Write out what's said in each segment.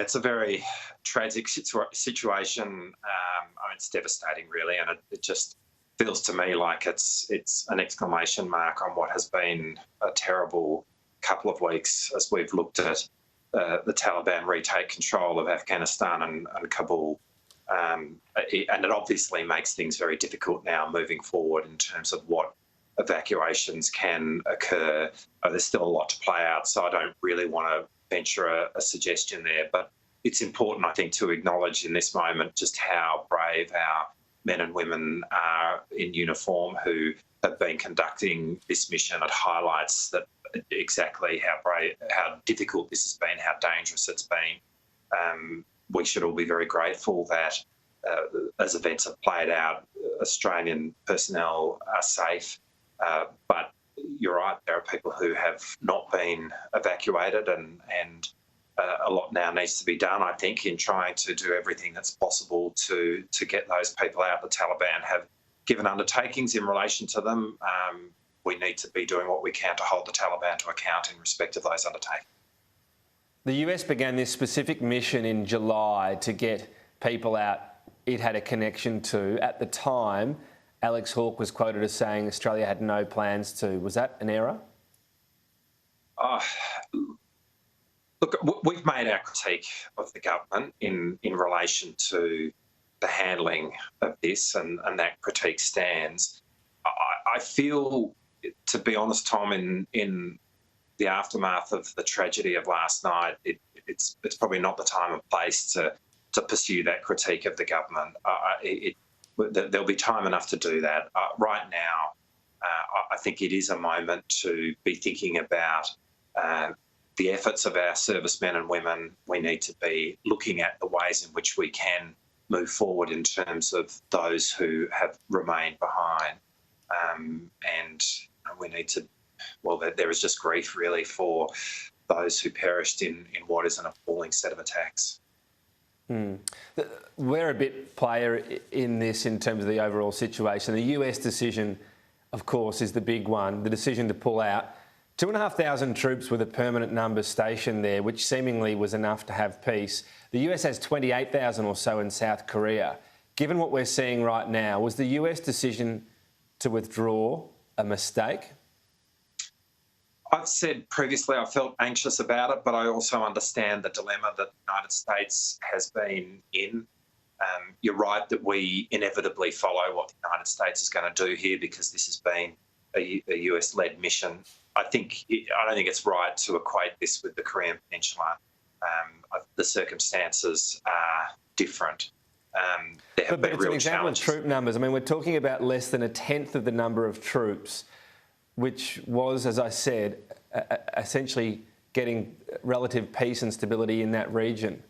It's a very tragic situation. It's devastating, really, and it just feels to me like it's an exclamation mark on what has been a terrible couple of weeks as we've looked at the Taliban retake control of Afghanistan and Kabul. And it obviously makes things very difficult now moving forward in terms of what evacuations can occur. There's still a lot to play out, so I don't really want to venture a suggestion there. But it's important, I think, to acknowledge in this moment just how brave our men and women are in uniform who have been conducting this mission. It highlights that exactly how difficult this has been, how dangerous it's been. We should all be very grateful that as events have played out, Australian personnel are safe. But you're right, there are people who have not been evacuated, and a lot now needs to be done, I think, in trying to do everything that's possible to get those people out. The Taliban have given undertakings in relation to them. We need to be doing what we can to hold the Taliban to account in respect of those undertakings. The US began this specific mission in July to get people out it had a connection to. At the time, Alex Hawke was quoted as saying Australia had no plans to. Was that an error? Look, we've made our critique of the government in relation to the handling of this, and that critique stands. I feel, to be honest, Tom, in the aftermath of the tragedy of last night, it's probably not the time or place to pursue that critique of the government. There'll be time enough to do that. Right now, I think it is a moment to be thinking about the efforts of our servicemen and women. We need to be looking at the ways in which we can move forward in terms of those who have remained behind. And we need to, well, there is just grief really for those who perished in what is an appalling set of attacks. We're a bit player in this in terms of the overall situation. The US decision, of course, is the big one, the decision to pull out. 2,500 troops with a permanent number stationed there, which seemingly was enough to have peace. The US has 28,000 or so in South Korea. Given what we're seeing right now, was the US decision to withdraw a mistake? I've said previously I felt anxious about it, but I also understand the dilemma that the United States has been in. You're right that we inevitably follow what the United States is going to do here because this has been a US-led mission. I don't think it's right to equate this with the Korean Peninsula. The circumstances are different. There have been it's real an example challenges. Of troop numbers. I mean, we're talking about less than a tenth of the number of troops, which was, as I said, essentially getting relative peace and stability in that region.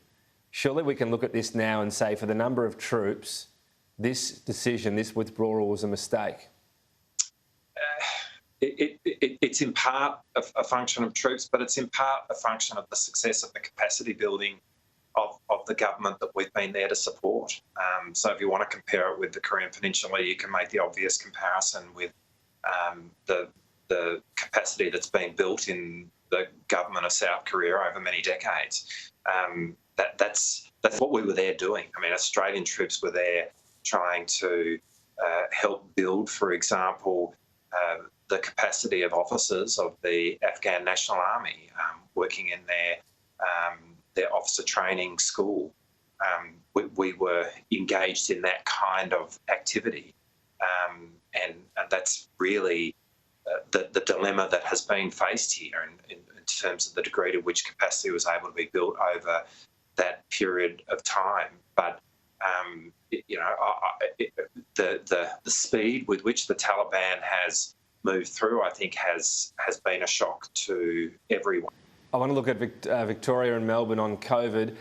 Surely we can look at this now and say, for the number of troops, this decision, this withdrawal was a mistake. It's in part a function of troops, but it's in part a function of the success of the capacity building of the government that we've been there to support. So if you want to compare it with the Korean Peninsula, you can make the obvious comparison with the capacity that's been built in the government of South Korea over many decades. That's what we were there doing. I mean, Australian troops were there trying to help build, for example, the capacity of officers of the Afghan National Army working in their officer training school. We were engaged in that kind of activity, and that's really the dilemma that has been faced here in terms of the degree to which capacity was able to be built over that period of time. But the speed with which the Taliban has moved through, I think, has been a shock to everyone. I want to look at Victoria and Melbourne on COVID.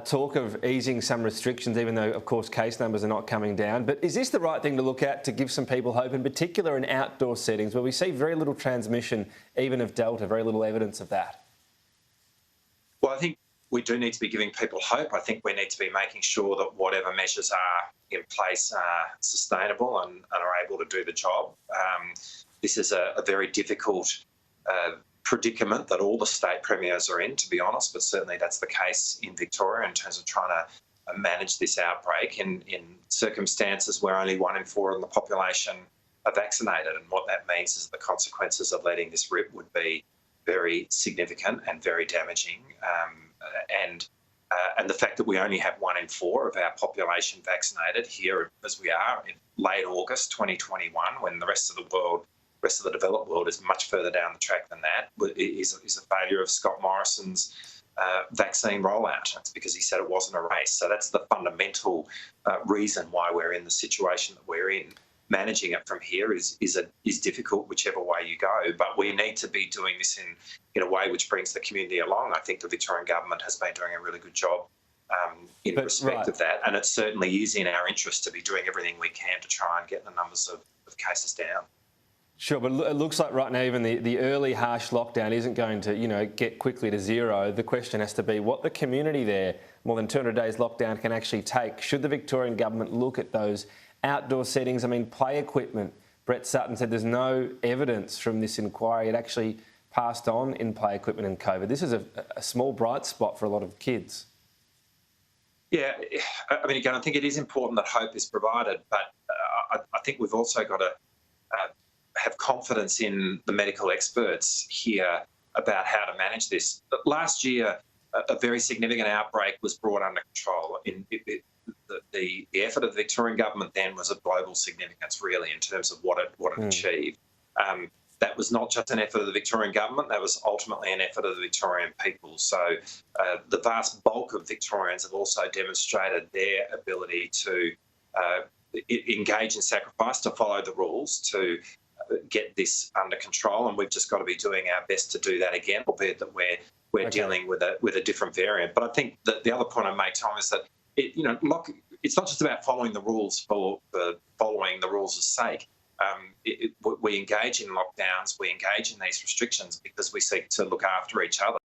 Talk of easing some restrictions, even though, of course, case numbers are not coming down. But is this the right thing to look at to give some people hope, in particular in outdoor settings where we see very little transmission, even of Delta, very little evidence of that? Well, I think we do need to be giving people hope. I think we need to be making sure that whatever measures are in place are sustainable and are able to do the job. This is a very difficult predicament that all the state premiers are in, to be honest, but certainly that's the case in Victoria in terms of trying to manage this outbreak in circumstances where only 1 in 4 of the population are vaccinated. And what that means is the consequences of letting this rip would be very significant and very damaging. And the fact that we only have 1 in 4 of our population vaccinated here, as we are in late August 2021, when the rest of the developed world is much further down the track than that, is a failure of Scott Morrison's vaccine rollout. It's because he said it wasn't a race. So that's the fundamental reason why we're in the situation that we're in. Managing it from here is difficult, whichever way you go. But we need to be doing this in a way which brings the community along. I think the Victorian government has been doing a really good job in respect of that, and it certainly is in our interest to be doing everything we can to try and get the numbers of cases down. Sure, but it looks like right now even the early harsh lockdown isn't going to, get quickly to zero. The question has to be what the community there, more than 200 days lockdown, can actually take. Should the Victorian government look at those outdoor settings? I mean, play equipment. Brett Sutton said there's no evidence from this inquiry it actually passed on in play equipment and COVID. This is a small bright spot for a lot of kids. Yeah, I mean, again, I think it is important that hope is provided, but I think we've also got to have confidence in the medical experts here about how to manage this. Last year, a very significant outbreak was brought under control. The effort of the Victorian government then was of global significance, really, in terms of what it achieved. That was not just an effort of the Victorian government, that was ultimately an effort of the Victorian people. So the vast bulk of Victorians have also demonstrated their ability to engage in sacrifice, to follow the rules, to get this under control, and we've just got to be doing our best to do that again, albeit that we're dealing with a different variant. But I think that the other point I make, Tom, is that it's not just about following the rules for following the rules' sake. We engage in lockdowns, we engage in these restrictions because we seek to look after each other.